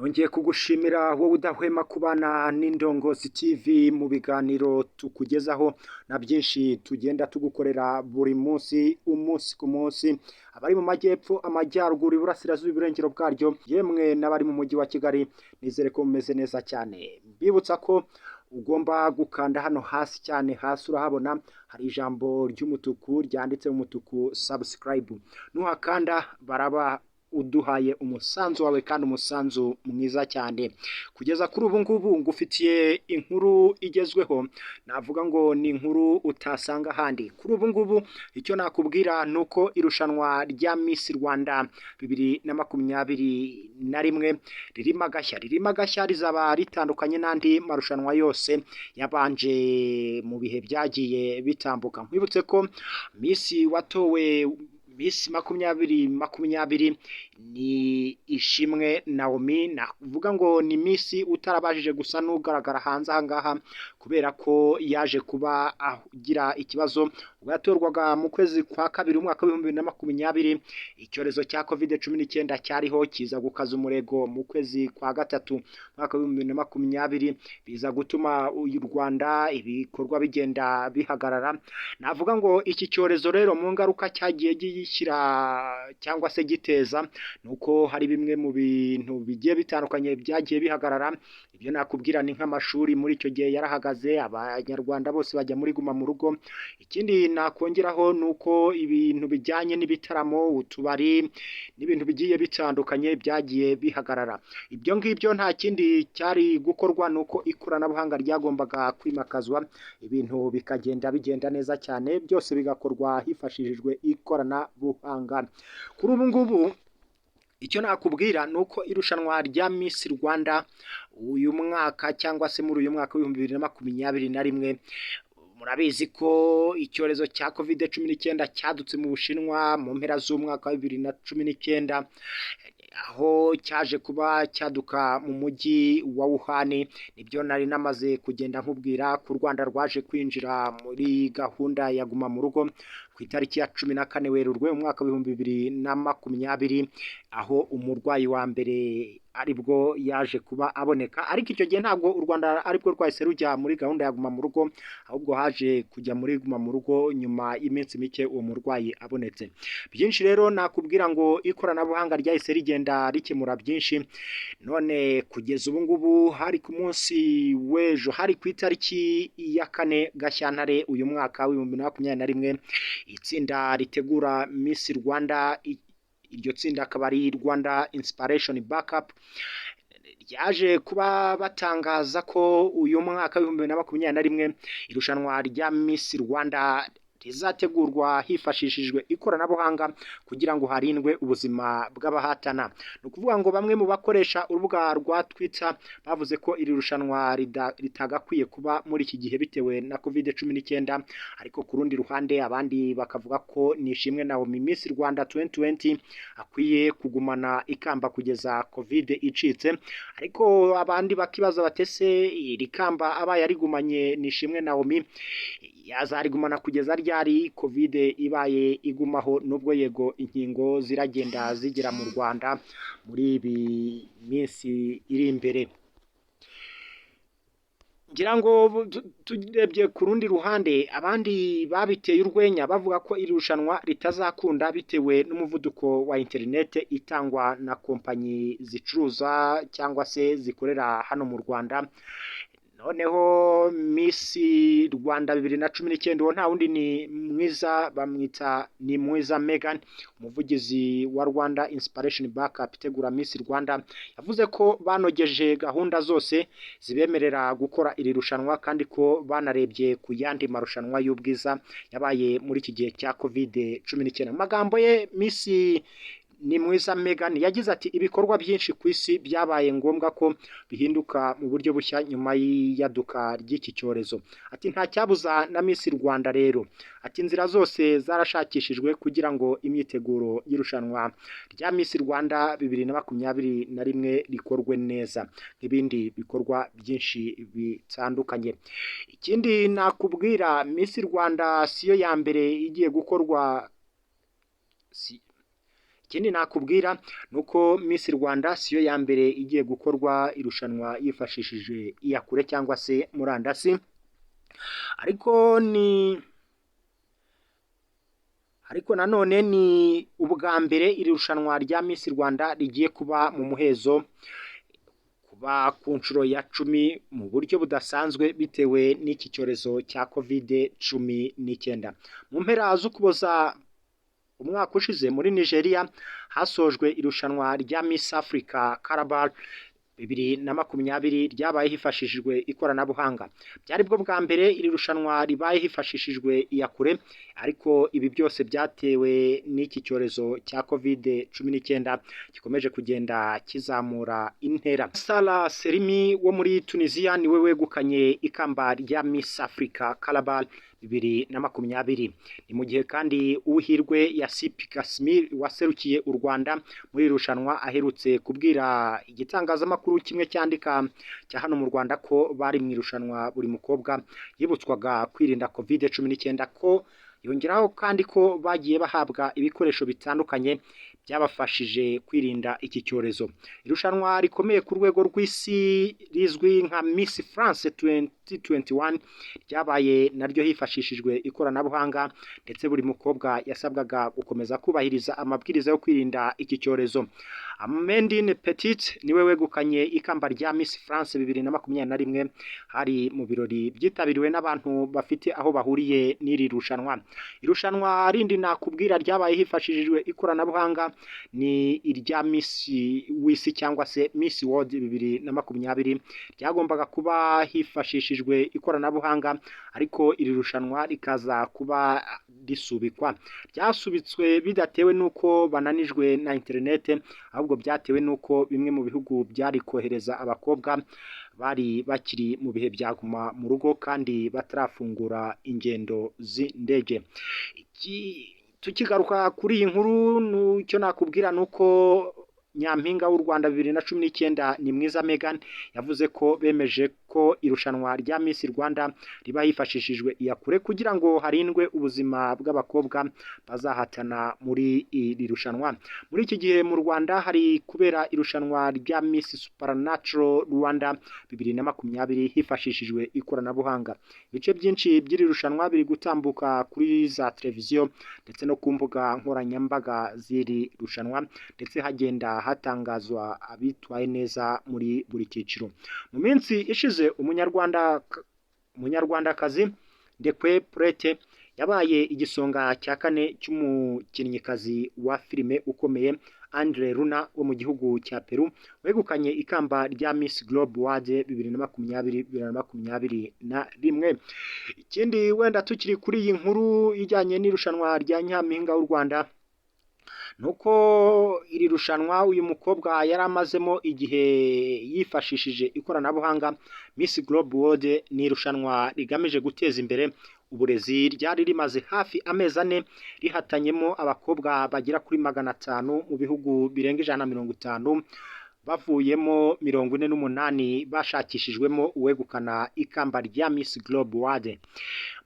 nongeye kugushimira wowe udahwema kubana n'Indongozi TV mu biganiro tukugezaho na byinshi tugenda tugukorera buri munsi umunsi ku munsi, abari mu majyepfo, amajyaruguru, iburasirazuba, iburengero bwaryo, yemwe n'abari mu mujyi wa Kigali, nizere ko mumeze neza cyane. Mbibutsa ko ugomba gukanda hano hasi cyane, hasi urahabona hari ijambo ry'umutuku ryanditse mu mutuku subscribe, nuhakanda baraba uduhaye umusanzu wawe kandi umusanzu mwiza cyane. Kugeza kuri ubu ngubu ngufitiye inkuru igezweho, navuga ngo ni inkuru utasanga ahandi. Kuri ubu ngubu icyo nakubwira nuko irushanwa rya Miss Rwanda 2021 ririmo agashya, rizaba ritandukanye n'andi marushanwa yose yabanje mu bihe byagiye bitambuka. Nkwibutse ko Miss watowe Miss 2020 ni Ishimwe Naomi. Navuga ngo ni Miss utarabajije gusa n'ugaragara hanze ahangaha kubera ko yaje kuba agira ikibazo ubwo yatorwaga mu kwezi kwa kabiri umwaka wa 2020. Icyorezo cya COVID-19 cyariho kiza gukaza umurego mu kwezi kwa gatatu umwaka wa 2020, biza gutuma u Rwanda ibikorwa bigenda bihagarara. Navuga ngo iki cyorezo rero mu ngaruka cyagiye gishyira cyangwa se giteza nuko hari bimwe mu bintu bigiye bitandukanye byagiye bihagarara. Ibyo nakubwira ni nk'amashuri muri icyo gihe yarahagaze, abanyarwanda bose bajya muri guma mu rugo. Ikindi nakongeraho nuko ibintu bijyanye n'ibitaramo, utubari n'ibintu bigiye bitandukanye byagiye bihagarara. Ibyo ngibyo nta kindi cyari gukorwa nuko ikoranabuhanga ryagombaga kwimakazwa, ibintu bigenda neza cyane, byose bigakorwa hifashishijwe ikoranabuhanga. Kuri ubu ngubu icyo nakubwira nuko irushanwa rya Miss Rwanda uyu mwaka cyangwa se muri uyu mwaka wa 2021, murabizi ko icyorezo cya COVID-19 cyadutse mu Bushinwa mu mpera z'umwaka wa 2019, aho cyaje kuba cyaduka mu mujyi wa Wuhan. Nibyo nari namaze kugenda nkubwira ko u Rwanda rwaje kwinjira muri gahunda ya guma mu rugo ku itariki ya 14 Werurwe umwaka wa 2020, aho umurwayi wa mbere aribwo yaje kuba aboneka. Ariko icyo gihe ntabwo u Rwanda aribwo rwahise rujya muri gahunda ya guma mu rugo, ahubwo haje kujya muri guma mu rugo nyuma y'iminsi mike uwo murwayi abonetse. Byinshi rero nakubwira ngo ikoranabuhanga ryahise rigenda rikemura byinshi. None kugeza ubu ngubu hari ku munsi w'ejo, hari ku itariki ya 4 Gashyantare uyu mwaka wa 2021, itsinda ritegura Miss Rwanda, iryo tsinda akaba ari Rwanda Inspiration Backup, ryaje kuba batangaza ko uyu mwaka wa 2021 irushanwa rya Miss Rwanda rizategurwa hifashishijwe ikoranabuhanga kugira ngo harindwe ubuzima bw'abahatana. Ni ukuvuga ngo bamwe mu bakoresha urubuga rwa Twitter bavuze ko iri rushanwa ritagakwiye kuba muri iki gihe bitewe na COVID-19, ariko ku rundi ruhande abandi bakavuga ko ni Ishimwe Naomi Miss Rwanda 2020 akwiye kugumana ikamba kugeza COVID icitse. Ariko abandi bakibaza batese iri kamba abaye arigumanye ni Ishimwe Naomi yazarigumana kugeza ryari COVID ibaye igumaho, nubwo yego inkingo ziragenda zigera mu Rwanda muri ibi minsi iri imbere. Ngira ngo turebye ku rundi ruhande, abandi babiteye urwenya bavuga ko iri rushanwa ritazakunda bitewe n'umuvuduko wa internet itangwa na kompanyi zicuruza cyangwa se zikorera hano mu Rwanda. Noneho Miss Rwanda 2019 uwo nta wundi ni Mwiza, bamwita ni Mwiza Megan, umuvugizi wa Rwanda Inspiration Backup itegura Miss Rwanda, yavuze ko banogeje gahunda zose zibemerera gukora iri rushanwa kandi ko banarebye ku yandi marushanwa y'ubwiza yabaye muri iki gihe cya COVID-19. Amagambo ye Miss ni Mwiza Megan yagize ati ibikorwa byinshi ku isi byabaye ngombwa ko bihinduka mu buryo bushya nyuma y'iyaduka ry'iki cyorezo. Ati nta cyabuza na Miss Rwanda rero. Ati inzira zose zarashakishijwe kugira ngo imyiteguro y'irushanwa rya Miss Rwanda 2021 rikorwe neza nk'ibindi bikorwa byinshi bitandukanye. Ikindi nakubwira, Miss Rwanda siyo ya mbere igiye gukorwa ikindi nakubwira nuko Miss Rwanda siyo ya mbere igiye gukorwa irushanwa yifashishije iyakure cyangwa se murandasi, ariko nanone ni ubwa mbere iri rushanwa rya Miss Rwanda rigiye kuba mu muhezo, kuba ku nshuro ya 10 mu buryo budasanzwe bitewe n'iki cyorezo cya COVID-19. Mu mpera z'Ukuboza umwaka ushize muri Nigeria hasojwe irushanwa rya Miss Africa Calabar 2020 ryabaye hifashishijwe ikoranabuhanga. Byari bwo bwa mbere iri rushanwa ribaye hifashishijwe iyakure, ariko ibi byose byatewe n'iki cyorezo cya COVID-19 gikomeje kugenda kizamura intera. Salah Serimi wo muri Tunisia niwe wegukanye ikamba rya Miss Africa Calabar 2020. Ni mu gihe kandi Uwihirwe Yasipi Kasmir waserukiye u Rwanda muri irushanwa aherutse kubwira igitangazamakuru kimwe cyandika cya hano mu Rwanda ko bari mu irushanwa buri mukobwa yibutswaga kwirinda COVID-19, ko yongeraho kandi ko bagiye bahabwa ibikoresho bitandukanye byabafashije kwirinda iki cyorezo. Irushanwa rikomeye ku rwego rw'isi rizwi nka Miss France 2021 ryabaye naryo hifashishijwe ikoranabuhanga, ndetse buri mukobwa yasabwaga gukomeza kubahiriza amabwiriza yo kwirinda iki cyorezo. Amandine Petit niwe wegukanye ikamba rya Miss France 2021, hari mu birori byitabiriwe n'abantu bafite aho bahuriye n'iri rushanwa. Irushanwa rindi nakubwira ryabaye hifashishijwe ikoranabuhanga ni irya Miss w'isi cyangwa se Miss World 2020, ryagombaga kuba hifashishijwe ikoranabuhanga, ariko iri rushanwa rikaza kuba risubikwa. Ryasubitswe bidatewe nuko bananijwe na internet, ahubwo byatewe nuko bimwe mu bihugu byari kohereza abakobwa bari bakiri mu bihe byaguma mu rugo kandi batarafungura ingendo z'indege. Tukigaruka kuri iyi nkuru, icyo nakubwira nuko Nyampinga w'u Rwanda 2019 ni Mwiza Megan yavuze ko bemeje ko irushanwa rya Miss Rwanda riba hifashishijwe iyakure kugira ngo harindwe ubuzima bw'abakobwa bazahatana muri iri rushanwa. Muri iki gihe mu Rwanda hari kubera irushanwa rya Miss Supernatural Rwanda 2020 hifashishijwe ikoranabuhanga. Ibice byinshi by'iri rushanwa biri gutambuka kuri za televiziyo ndetse no ku mbuga nkoranyambaga z'iri rushanwa, ndetse hagenda hatangazwa abitwaye neza muri buri cyiciro. Mu minsi ishize umunyarwandakazi Ndekwe Prete yabaye igisonga cya 4 cy'umukinnyikazi wa filime ukomeye Andre Luna wo mu gihugu cya Peru wegukanye ikamba rya Miss Globe World 2021. Ikindi wenda tukiri kuri iyi nkuru ijyanye n'irushanwa rya Nyampinga w'u Rwanda, nuko iri rushanwa uyu mukobwa yari amazemo igihe yifashishije ikoranabuhanga. Miss Globe World ni irushanwa rigamije guteza imbere uburezi, ryari rimaze hafi amezi 4 rihatanyemo abakobwa bagera kuri 500 mu bihugu birenga 150, bavuyemo 48 bashakishijwemo uwegukana ikamba rya Miss Globe World.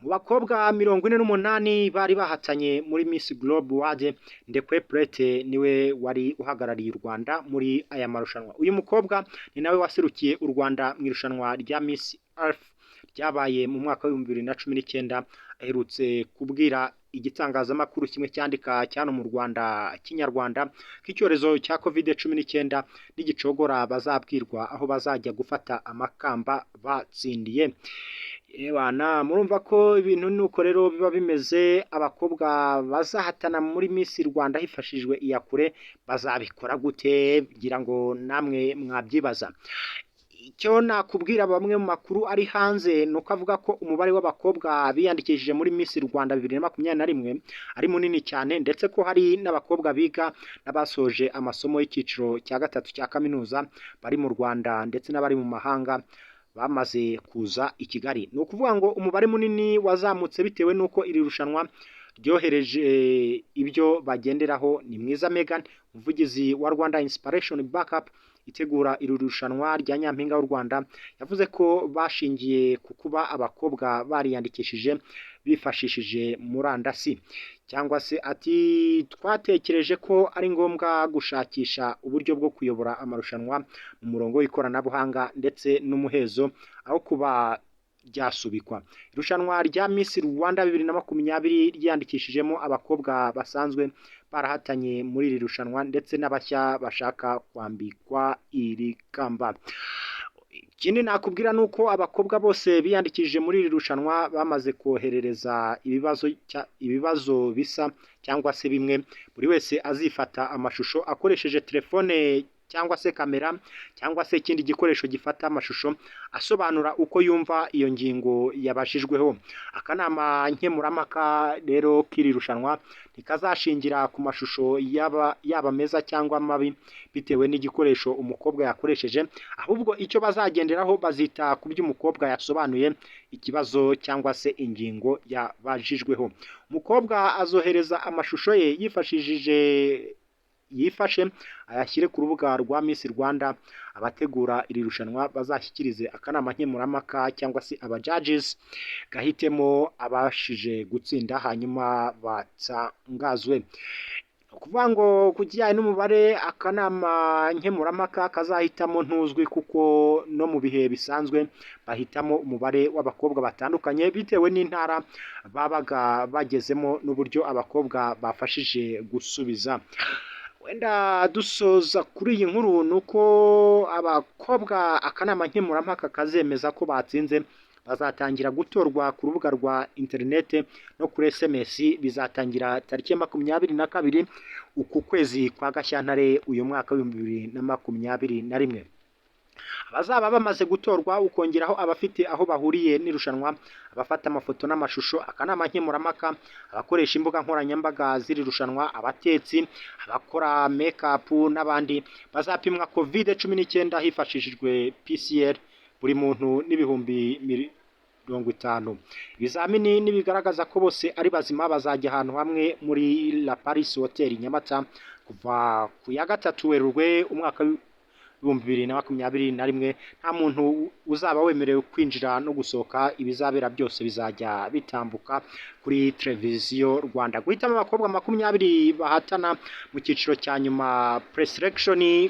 Mu bakobwa 48 bari bahatanye muri Miss Globe World, Ndekwe Prete niwe wari uhagarariye u Rwanda muri aya marushanwa. Uyu mukobwa ni nawe waserukiye u Rwanda mu irushanwa rya Miss Earth ryabaye mu mwaka wa 2019, aherutse kubwira igitangazamakuru kimwe cyandika cyane mu Rwanda Kinyarwanda k'icyorezo cya COVID-19 n'igicogora bazabwirwa aho bazajya gufata amakamba batsindiye. Ebana murumva ko ibintu nuko rero biba bimeze. Abakobwa bazahatana muri Miss Rwanda hifashishijwe iyakure bazabikora gute? Ngira ngo namwe mwabyibaza. Icyo nakubwira bamwe mu makuru ari hanze nuko avuga ko umubare w'abakobwa biyandikishije muri Miss Rwanda 2021 ari munini cyane, ndetse ko hari n'abakobwa biga n'abasoje amasomo y'icyiciro cya 3 cya kaminuza bari mu Rwanda ndetse n'abari mu mahanga bamaze kuza i Kigali. Ni ukuvuga ngo umubare munini wazamutse bitewe nuko iri rushanwa ryohereje ibyo bagenderaho. Ni Mwiza Megan umuvugizi wa Rwanda Inspiration Backup itegura iri rushanwa rya Nyampinga w'u Rwanda yavuze ko bashingiye ku kuba abakobwa bariyandikishije bifashishije murandasi, cyangwa se ati twatekereje ko ari ngombwa gushakisha uburyo bwo kuyobora amarushanwa mu murongo w'ikoranabuhanga ndetse n'umuhezo aho kuba ryasubikwa. Irushanwa rya Miss Rwanda 2020 ryandikishijemo abakobwa basanzwe barahatanye muri iri rushanwa ndetse n'abashya bashaka kwambikwa iri kamba. Ikindi nakubwira nuko abakobwa bose biyandikishije muri iri rushanwa bamaze koherereza ibibazo bisa cyangwa se bimwe, buri wese azifata amashusho akoresheje telefone cyangwa se kamera cyangwa se ikindi gikoresho gifata amashusho asobanura uko yumva iyo ngingo yabashijweho. Akanama nkemurampaka rero k'iri rushanwa ntikazashingira ku mashusho yaba meza cyangwa mabi bitewe n'igikoresho umukobwa yakoresheje, ahubwo icyo bazagenderaho bazita ku byo umukobwa yasobanuye ikibazo cyangwa se ingingo yabajijweho. Umukobwa azohereza amashusho ye yifashe ayashyire ku rubuga rwa Miss Rwanda, abategura iri rushanwa bazashyikirize akanama nkemurampaka cyangwa se aba judges gahitemo abashije gutsinda hanyuma batangazwe. Kuvuga ngo kujyanye n'umubare akanama nkemurampaka kazahitamo ntuzwi, kuko no mu bihe bisanzwe bahitamo umubare w'abakobwa batandukanye bitewe n'intara babaga bagezemo n'uburyo abakobwa bafashije gusubiza. Wenda dusoza kuri iyi nkuru nuko abakobwa akanama nkemurampaka kazemeza ko batsinze bazatangira gutorwa ku rubuga rwa interinete no kuri SMS. Bizatangira tariki ya 22 uku kwezi kwa Gashyantare uyu mwaka wa 2021. Abazaba bamaze gutorwa ukongeraho abafite aho bahuriye n'irushanwa, abafata amafoto n'amashusho, akanama nkemurampaka, abakoresha imbuga nkoranyambaga ziri rushanwa, abatetsi, abakora make-up n'abandi bazapimwa COVID-19 hifashishijwe PCR buri muntu n'ibihumbi 50. Ibizamini nibigaragaza ko bose ari bazima bazajya ahantu hamwe muri La Paris Hotel Nyamata kuva ku ya 3 Werurwe umwaka 2021. Nta muntu uzaba wemerewe kwinjira no gusohoka, ibizabera byose bizajya bitambuka kuri televiziyo Rwanda. Guhitamo abakobwa 20 bahatana mu cyiciro cya nyuma preselection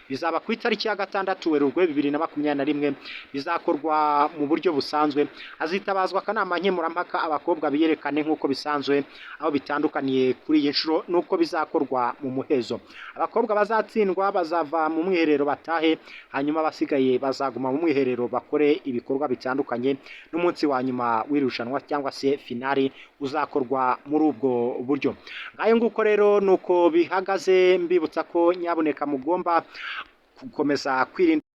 bizaba ku itariki ya 6 Werurwe 2021. Bizakorwa mu buryo busanzwe, hazitabazwa akanama nkemurampaka abakobwa biyerekane nk'uko bisanzwe. Aho bitandukaniye kuri iyi nshuro nuko bizakorwa mu muhezo. Abakobwa bazatsindwa bazava mu mwiherero batahe, hanyuma basigaye bazaguma mu mwiherero bakore ibikorwa bitandukanye, n'umunsi wa nyuma w'irushanwa cyangwa se finali uzakorwa muri ubwo buryo. Ngayo nguko rero nuko bihagaze, mbibutsa ko nyaboneka mugomba gukomeza kwirinda